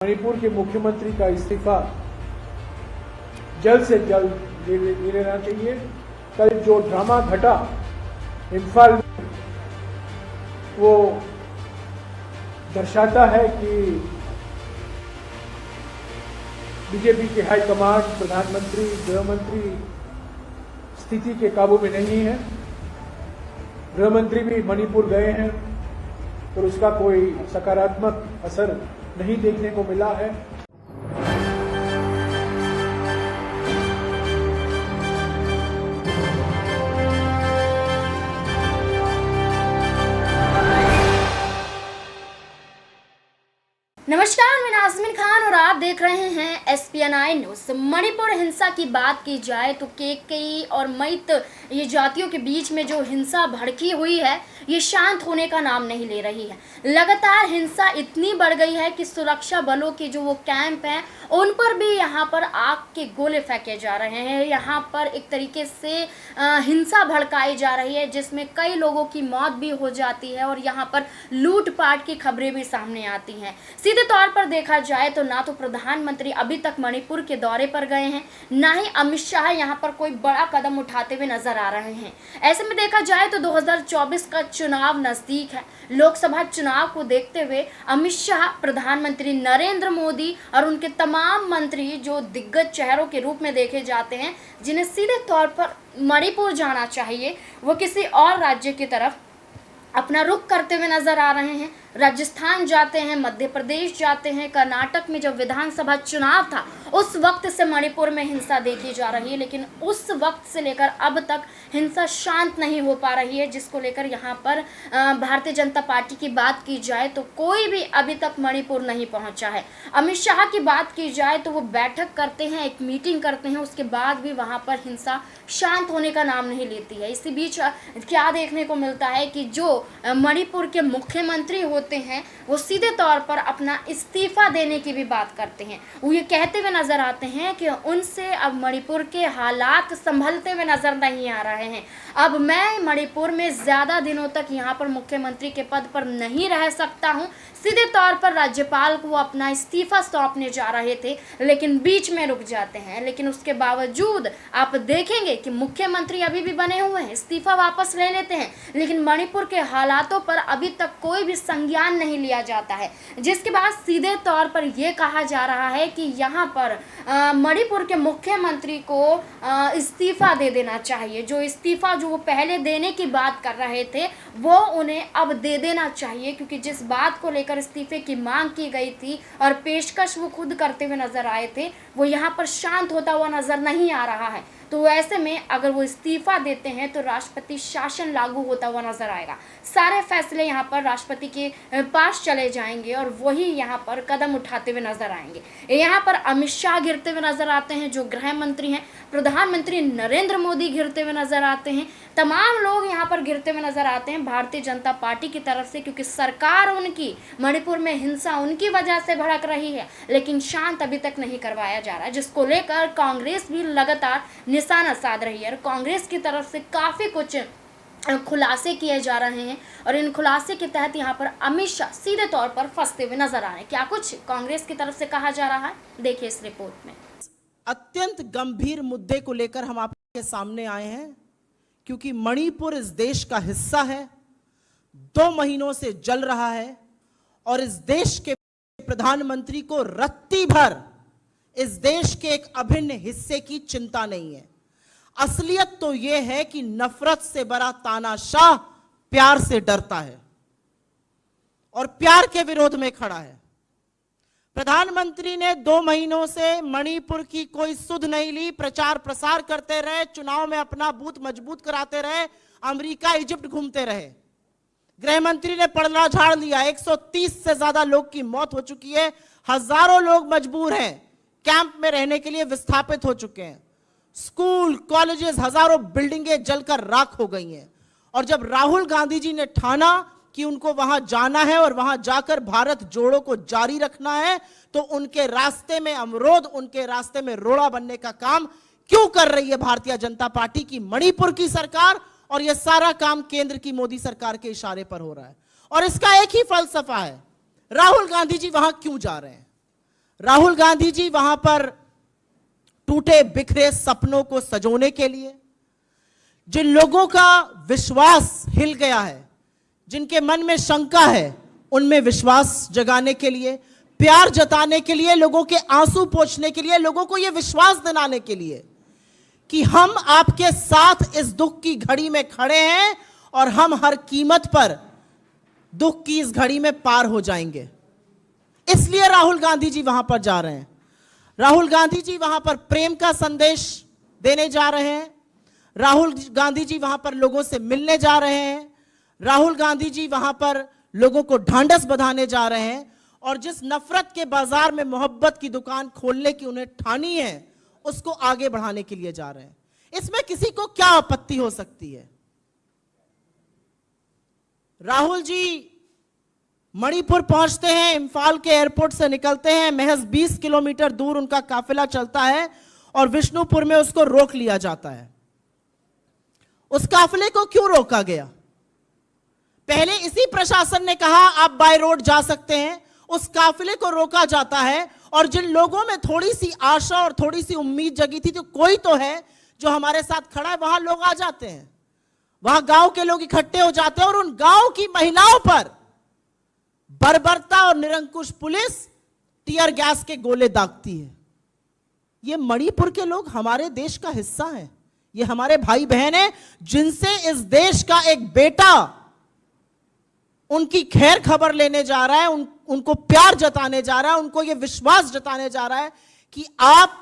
मणिपुर के मुख्यमंत्री का इस्तीफा जल्द से जल्द ले लेना चाहिए। कल जो ड्रामा घटा इम्फाल में, वो दर्शाता है कि बीजेपी के हाईकमान, प्रधानमंत्री, गृहमंत्री स्थिति के काबू में नहीं है। गृहमंत्री भी मणिपुर गए हैं और उसका कोई सकारात्मक असर नहीं देखने को मिला है। नमस्कार, मैं नाज़मीन खान और आप देख रहे हैं SPNI न्यूज़। मणिपुर हिंसा की बात की जाए तो केकई और मैत ये जातियों के बीच में जो हिंसा भड़की हुई है, ये शांत होने का नाम नहीं ले रही है। लगातार हिंसा इतनी बढ़ गई है कि सुरक्षा बलों के जो वो कैंप हैं, उन पर भी यहाँ पर आग के गोले फेंके जा रहे हैं। यहाँ पर एक तरीके से हिंसा भड़काई जा रही है, जिसमें कई लोगों की मौत भी हो जाती है और यहाँ पर लूटपाट की खबरें भी सामने आती हैं। सीधे तौर पर देखा जाए तो ना तो प्रधानमंत्री अभी तक मणिपुर के दौरे पर गए हैं, ना ही अमित शाह यहाँ पर कोई बड़ा कदम उठाते हुए नजर आ रहे हैं। ऐसे में देखा जाए तो 2024 का चुनाव नजदीक है। लोकसभा चुनाव को देखते हुए अमित शाह, प्रधानमंत्री नरेंद्र मोदी और उनके तमाम मंत्री जो दिग्गज चेहरों के रूप में देखे जाते हैं, जिन्हें सीधे तौर पर मणिपुर जाना चाहिए, वो किसी और राज्य की तरफ अपना रुख करते हुए नजर आ रहे हैं। राजस्थान जाते हैं, मध्य प्रदेश जाते हैं, कर्नाटक में जब विधानसभा चुनाव था उस वक्त से मणिपुर में हिंसा देखी जा रही है, लेकिन उस वक्त से लेकर अब तक हिंसा शांत नहीं हो पा रही है, जिसको लेकर यहाँ पर भारतीय जनता पार्टी की बात की जाए तो कोई भी अभी तक मणिपुर नहीं पहुँचा है। अमित शाह की बात की जाए तो वो बैठक करते हैं, एक मीटिंग करते हैं, उसके बाद भी वहाँ पर हिंसा शांत होने का नाम नहीं लेती है। इसी बीच क्या देखने को मिलता है कि जो मणिपुर के मुख्यमंत्री होते हैं, वो सीधे तौर पर अपना इस्तीफा देने की भी बात करते हैं। वो ये कहते हुए नजर आते हैं कि उनसे अब मणिपुर के हालात संभलते हुए नजर नहीं आ रहे हैं। अब मैं मणिपुर में ज़्यादा दिनों तक यहाँ पर मुख्यमंत्री के पद पर नहीं रह सकता हूँ। सीधे तौर पर राज्यपाल को अपना इस्तीफा सौंपने जा रहे थे, लेकिन बीच में रुक जाते हैं। लेकिन उसके बावजूद आप देखेंगे कि मुख्यमंत्री अभी भी बने हुए हैं, इस्तीफा वापस ले लेते हैं, लेकिन मणिपुर के हालातों पर अभी तक कोई भी संज्ञान नहीं लिया जाता है। जिसके बाद सीधे तौर पर यह कहा जा रहा है कि यहाँ पर मणिपुर के मुख्यमंत्री को इस्तीफा दे देना चाहिए। जो इस्तीफा जो वो पहले देने की बात कर रहे थे, वो उन्हें अब दे देना चाहिए, क्योंकि जिस बात को लेकर इस्तीफे की मांग की गई थी और पेशकश वो खुद करते हुए नजर आए थे, वो यहाँ पर शांत होता हुआ नजर नहीं आ रहा है। तो ऐसे में अगर वो इस्तीफा देते हैं तो राष्ट्रपति शासन लागू होता हुआ नजर आएगा। सारे फैसले यहाँ पर राष्ट्रपति के पास चले जाएंगे और वही यहाँ पर कदम उठाते हुए नजर आएंगे। यहाँ पर अमित शाह गिरते हुए नजर आते हैं, जो गृह मंत्री हैं, प्रधानमंत्री नरेंद्र मोदी गिरते हुए नजर आते हैं, तमाम लोग यहाँ पर गिरते हुए नजर आते हैं भारतीय जनता पार्टी की तरफ से, क्योंकि सरकार उनकी मणिपुर में हिंसा उनकी वजह से भड़क रही है, लेकिन शांत अभी तक नहीं करवाया जा रहा है, जिसको लेकर कांग्रेस भी लगातार निशाना साध रही है। और कांग्रेस की तरफ से काफ़ी कुछ खुलासे किए जा रहे हैं और इन खुलासे के तहत यहाँ पर अमित शाह सीधे तौर पर फंसते हुए नजर आ रहे हैं। क्या कुछ कांग्रेस की तरफ से कहा जा रहा है, देखिए इस रिपोर्ट में। अत्यंत गंभीर मुद्दे को लेकर हम आपके सामने आए हैं, क्योंकि मणिपुर इस देश का हिस्सा है, 2 महीनों से जल रहा है और इस देश के प्रधानमंत्री को रत्ती भर इस देश के एक अभिन्न हिस्से की चिंता नहीं है। असलियत तो यह है कि नफरत से भरा तानाशाह प्यार से डरता है और प्यार के विरोध में खड़ा है। प्रधानमंत्री ने 2 महीनों से मणिपुर की कोई सुध नहीं ली, प्रचार प्रसार करते रहे, चुनाव में अपना बूथ मजबूत कराते रहे, अमेरिका इजिप्ट घूमते रहे। गृह मंत्री ने पलड़ा झाड़ लिया, 130 से ज्यादा लोग की मौत हो चुकी है, हजारों लोग मजबूर हैं, कैंप में रहने के लिए विस्थापित हो चुके हैं, स्कूल कॉलेजेस, हजारों बिल्डिंगें जलकर राख हो गई हैं। और जब राहुल गांधी जी ने ठाना कि उनको वहां जाना है और वहां जाकर भारत जोड़ो को जारी रखना है, तो उनके रास्ते में अवरोध, उनके रास्ते में रोड़ा बनने का काम क्यों कर रही है भारतीय जनता पार्टी की मणिपुर की सरकार? और यह सारा काम केंद्र की मोदी सरकार के इशारे पर हो रहा है। और इसका एक ही फलसफा है, राहुल गांधी जी वहां क्यों जा रहे हैं? राहुल गांधी जी वहां पर टूटे बिखरे सपनों को सजोने के लिए, जिन लोगों का विश्वास हिल गया है, जिनके मन में शंका है, उनमें विश्वास जगाने के लिए, प्यार जताने के लिए, लोगों के आंसू पोंछने के लिए, लोगों को यह विश्वास दिलाने के लिए कि हम आपके साथ इस दुख की घड़ी में खड़े हैं और हम हर कीमत पर दुख की इस घड़ी में पार हो जाएंगे। इसलिए राहुल गांधी जी वहां पर जा रहे हैं। राहुल गांधी जी वहां पर प्रेम का संदेश देने जा रहे हैं। राहुल गांधी जी वहां पर लोगों से मिलने जा रहे हैं। राहुल गांधी जी वहां पर लोगों को ढांढस बंधाने जा रहे हैं और जिस नफरत के बाजार में मोहब्बत की दुकान खोलने की उन्हें ठानी है, उसको आगे बढ़ाने के लिए जा रहे हैं। इसमें किसी को क्या आपत्ति हो सकती है? राहुल जी मणिपुर पहुंचते हैं, इंफाल के एयरपोर्ट से निकलते हैं, महज 20 किलोमीटर दूर उनका काफिला चलता है और विष्णुपुर में उसको रोक लिया जाता है। उस काफिले को क्यों रोका गया? पहले इसी प्रशासन ने कहा आप बाय रोड जा सकते हैं, उस काफिले को रोका जाता है और जिन लोगों में थोड़ी सी आशा और थोड़ी सी उम्मीद जगी थी, तो कोई तो है जो हमारे साथ खड़ा है, वहां लोग आ जाते हैं, वहां गांव के लोग इकट्ठे हो जाते हैं और उन गांव की महिलाओं पर बर्बरता और निरंकुश पुलिस टीयर गैस के गोले दागती है। ये मणिपुर के लोग हमारे देश का हिस्सा हैं, ये हमारे भाई बहन हैं, जिनसे इस देश का एक बेटा उनकी खैर खबर लेने जा रहा है, उनको प्यार जताने जा रहा है, उनको ये विश्वास जताने जा रहा है कि आप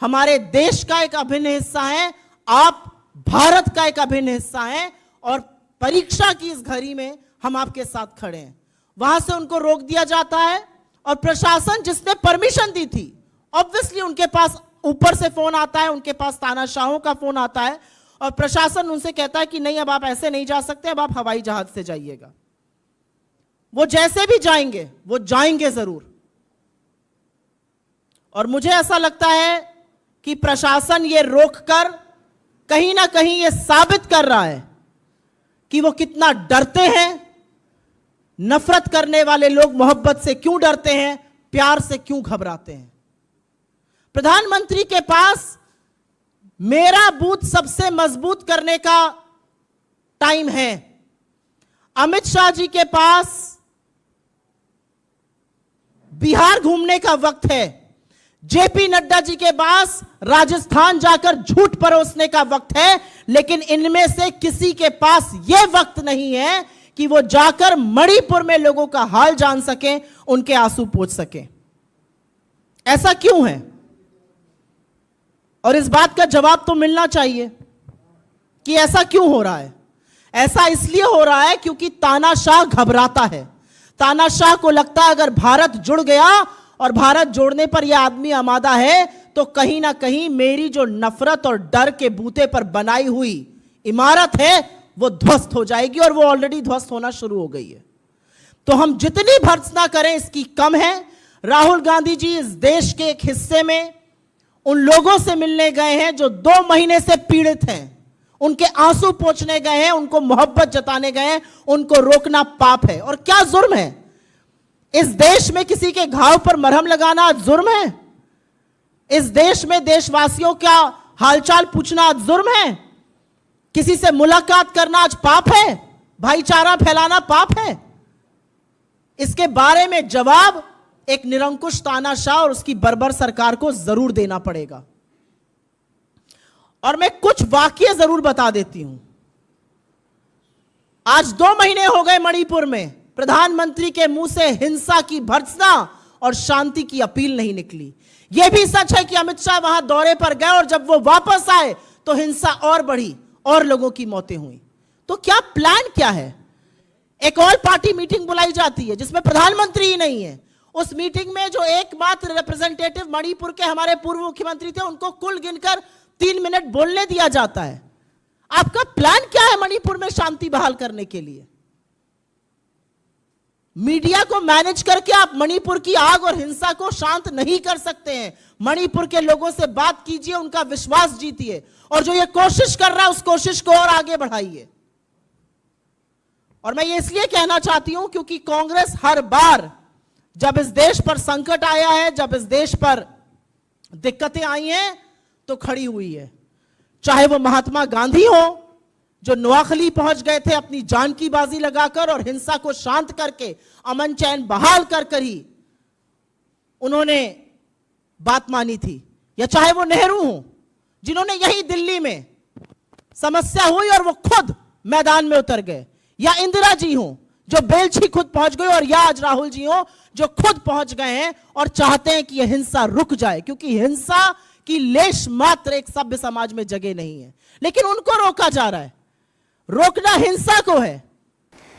हमारे देश का एक अभिन्न हिस्सा हैं, आप भारत का एक अभिन्न हिस्सा हैं और परीक्षा की इस घड़ी में हम आपके साथ खड़े हैं। वहां से उनको रोक दिया जाता है और प्रशासन जिसने परमिशन दी थी, ऑब्वियसली उनके पास ऊपर से फोन आता है, उनके पास तानाशाहों का फोन आता है और प्रशासन उनसे कहता है कि नहीं, अब आप ऐसे नहीं जा सकते, अब आप हवाई जहाज से जाइएगा। वो जैसे भी जाएंगे, वो जाएंगे जरूर। और मुझे ऐसा लगता है कि प्रशासन ये रोककर कहीं ना कहीं ये साबित कर रहा है कि वो कितना डरते हैं। नफरत करने वाले लोग मोहब्बत से क्यों डरते हैं, प्यार से क्यों घबराते हैं। प्रधानमंत्री के पास मेरा बूथ सबसे मजबूत करने का टाइम है, अमित शाह जी के पास बिहार घूमने का वक्त है, जेपी नड्डा जी के पास राजस्थान जाकर झूठ परोसने का वक्त है, लेकिन इनमें से किसी के पास यह वक्त नहीं है कि वो जाकर मणिपुर में लोगों का हाल जान सकें, उनके आंसू पोंछ सकें। ऐसा क्यों है? और इस बात का जवाब तो मिलना चाहिए कि ऐसा क्यों हो रहा है। ऐसा इसलिए हो रहा है क्योंकि तानाशाह घबराता है। तानाशाह को लगता है अगर भारत जुड़ गया और भारत जोड़ने पर यह आदमी आमादा है, तो कहीं ना कहीं मेरी जो नफरत और डर के बूते पर बनाई हुई इमारत है वो ध्वस्त हो जाएगी, और वो ऑलरेडी ध्वस्त होना शुरू हो गई है। तो हम जितनी भर्त्सना करें इसकी कम है। राहुल गांधी जी इस देश के एक हिस्से में उन लोगों से मिलने गए हैं जो 2 महीने से पीड़ित हैं, उनके आंसू पोंछने गए हैं, उनको मोहब्बत जताने गए हैं। उनको रोकना पाप है। और क्या जुर्म है? इस देश में किसी के घाव पर मरहम लगाना जुर्म है? इस देश में देशवासियों का हालचाल पूछना जुर्म है? किसी से मुलाकात करना आज पाप है? भाईचारा फैलाना पाप है? इसके बारे में जवाब एक निरंकुश तानाशाह और उसकी बर्बर सरकार को जरूर देना पड़ेगा। और मैं कुछ वाकये जरूर बता देती हूं। आज 2 महीने हो गए मणिपुर में प्रधानमंत्री के मुंह से हिंसा की भर्त्सना और शांति की अपील नहीं निकली। यह भी सच है कि अमित शाह वहां दौरे पर गए और जब वो वापस आए तो हिंसा और बढ़ी और लोगों की मौतें हुई। तो क्या प्लान क्या है? एक ऑल पार्टी मीटिंग बुलाई जाती है जिसमें प्रधानमंत्री ही नहीं है। उस मीटिंग में जो एकमात्र रिप्रेजेंटेटिव मणिपुर के हमारे पूर्व मुख्यमंत्री थे, उनको कुल गिनकर 3 मिनट बोलने दिया जाता है। आपका प्लान क्या है मणिपुर में शांति बहाल करने के लिए? मीडिया को मैनेज करके आप मणिपुर की आग और हिंसा को शांत नहीं कर सकते हैं। मणिपुर के लोगों से बात कीजिए, उनका विश्वास जीतिए, और जो ये कोशिश कर रहा है उस कोशिश को और आगे बढ़ाइए। और मैं ये इसलिए कहना चाहती हूं क्योंकि कांग्रेस हर बार जब इस देश पर संकट आया है, जब इस देश पर दिक्कतें आई हैं, तो खड़ी हुई है। चाहे वो महात्मा गांधी हो, जो नोआखली पहुंच गए थे अपनी जान की बाजी लगाकर और हिंसा को शांत करके अमन चैन बहाल कर ही उन्होंने बात मानी थी, या चाहे वो नेहरू हो, जिन्होंने यही दिल्ली में समस्या हुई और वो खुद मैदान में उतर गए, या इंदिरा जी हो जो बेलछी खुद पहुंच गए, और या आज राहुल जी हो जो खुद पहुंच गए हैं और चाहते हैं कि यह हिंसा रुक जाए, क्योंकि हिंसा की लेश मात्र एक सभ्य समाज में जगह नहीं है। लेकिन उनको रोका जा रहा है। रोकना हिंसा को है।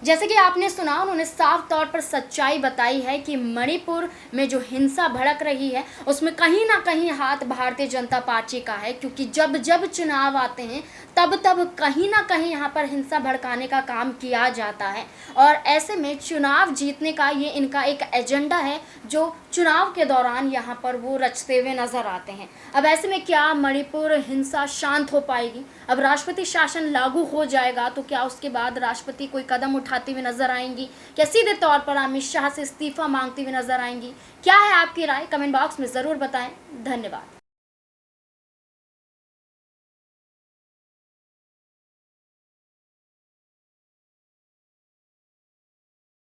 जैसे कि आपने सुना, उन्होंने साफ तौर पर सच्चाई बताई है कि मणिपुर में जो हिंसा भड़क रही है उसमें कहीं ना कहीं हाथ भारतीय जनता पार्टी का है, क्योंकि जब जब चुनाव आते हैं तब कहीं ना कहीं यहाँ पर हिंसा भड़काने का काम किया जाता है। और ऐसे में चुनाव जीतने का ये इनका एक एजेंडा है जो चुनाव के दौरान यहाँ पर वो रचते हुए नजर आते हैं। अब ऐसे में क्या मणिपुर हिंसा शांत हो पाएगी? अब राष्ट्रपति शासन लागू हो जाएगा तो क्या उसके बाद राष्ट्रपति कोई कदम उठाते हुए नजर आएंगी? क्या सीधे तौर पर अमित शाह से इस्तीफा मांगते हुए नजर आएंगी? क्या है आपकी राय? कमेंट बॉक्स में ज़रूर बताएं। धन्यवाद।